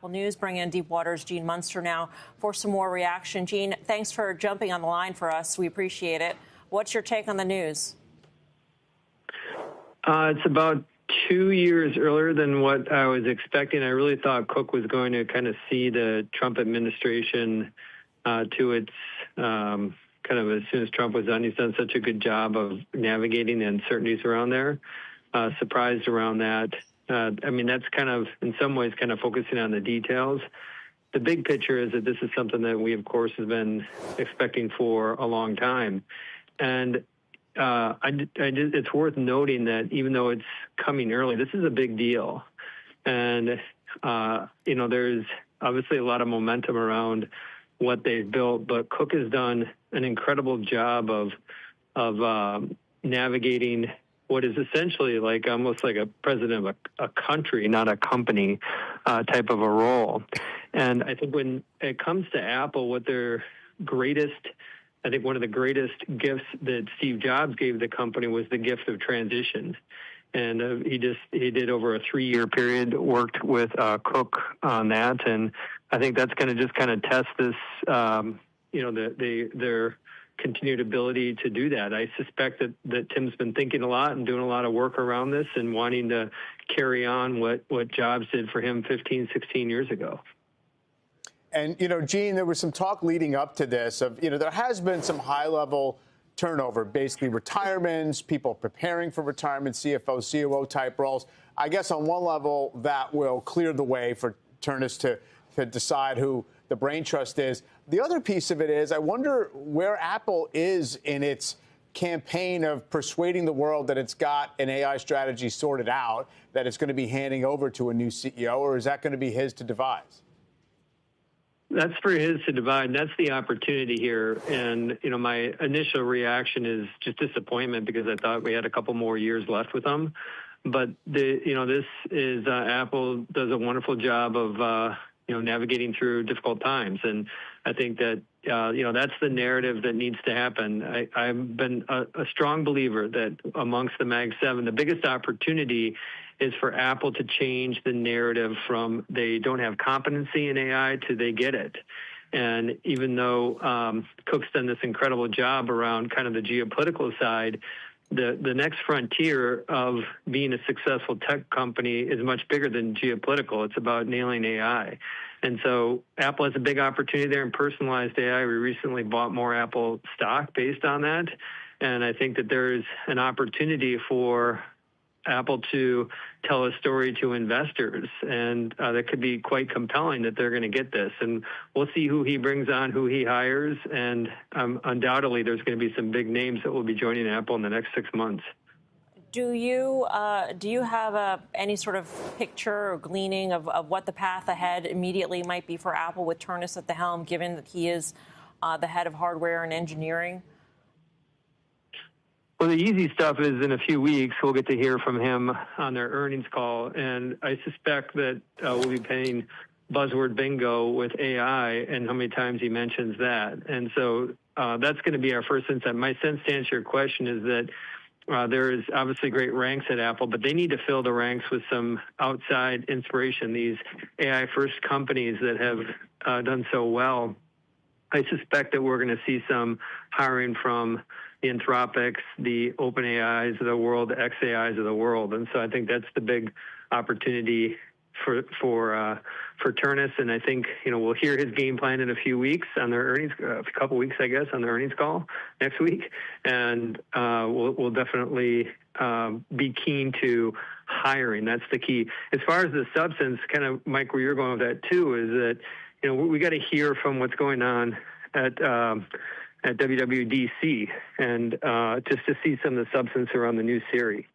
Apple News. Bring in Deepwater's Gene Munster now for some more reaction. Gene, thanks for jumping on the line for us. We appreciate it. What's your take on the news? It's about 2 years earlier than what I was expecting. I really thought Cook was going to kind of see the Trump administration to its kind of as soon as Trump was done. He's done such a good job of navigating the uncertainties around there. Surprised around that. I mean, that's kind of, in some ways, kind of focusing on the details. The big picture is that this is something that we, of course, have been expecting for a long time. And it's worth noting that even though it's coming early, this is a big deal. And, there's obviously a lot of momentum around what they've built, but Cook has done an incredible job of navigating what is essentially like almost like a president of a country, not a company type of a role. And I think when it comes to Apple, what their greatest, I think one of the greatest gifts that Steve Jobs gave the company was the gift of transition. And he did over a 3-year period, worked with Cook on that. And I think that's going to just kind of test this, their continued ability to do that. I suspect that Tim's been thinking a lot and doing a lot of work around this and wanting to carry on what Jobs did for him 15, 16 years ago. And, Gene, there was some talk leading up to this of, there has been some high-level turnover, basically retirements, people preparing for retirement, CFO, COO type roles. I guess on one level that will clear the way for Ternus to decide who the brain trust is. The other piece of it is I wonder where Apple is in its campaign of persuading the world that it's got an AI strategy sorted out, that it's going to be handing over to a new CEO, or is that going to be his to devise? That's for his to divide. That's the opportunity here. And, my initial reaction is just disappointment because I thought we had a couple more years left with them. But, this is Apple does a wonderful job of, navigating through difficult times. And I think that, that's the narrative that needs to happen. I've been a strong believer that amongst the Mag 7, the biggest opportunity is for Apple to change the narrative from they don't have competency in AI to they get it. And even though Cook's done this incredible job around kind of the geopolitical side, the next frontier of being a successful tech company is much bigger than geopolitical. It's about nailing AI. And so Apple has a big opportunity there in personalized AI. We recently bought more Apple stock based on that. And I think that there's an opportunity for Apple to tell a story to investors, and that could be quite compelling that they're going to get this. And we'll see who he brings on, who he hires, and undoubtedly there's going to be some big names that will be joining Apple in the next 6 months. Do you have any sort of picture or gleaning of what the path ahead immediately might be for Apple with Ternus at the helm, given that he is the head of hardware and engineering? Well, the easy stuff is in a few weeks, we'll get to hear from him on their earnings call. And I suspect that we'll be paying buzzword bingo with AI and how many times he mentions that. And so that's going to be our first insight. My sense, to answer your question, is that there is obviously great ranks at Apple, but they need to fill the ranks with some outside inspiration. These AI-first companies that have done so well, I suspect that we're going to see some hiring from the Anthropics, the OpenAIs of the world, the XAIs of the world. And so I think that's the big opportunity for Ternus. And I think, we'll hear his game plan in a few weeks on their earnings, a couple weeks, I guess, on their earnings call next week. And we'll definitely be keen to hiring. That's the key. As far as the substance, kind of, Mike, where you're going with that too, is that, we got to hear from what's going on at WWDC and just to see some of the substance around the new Siri.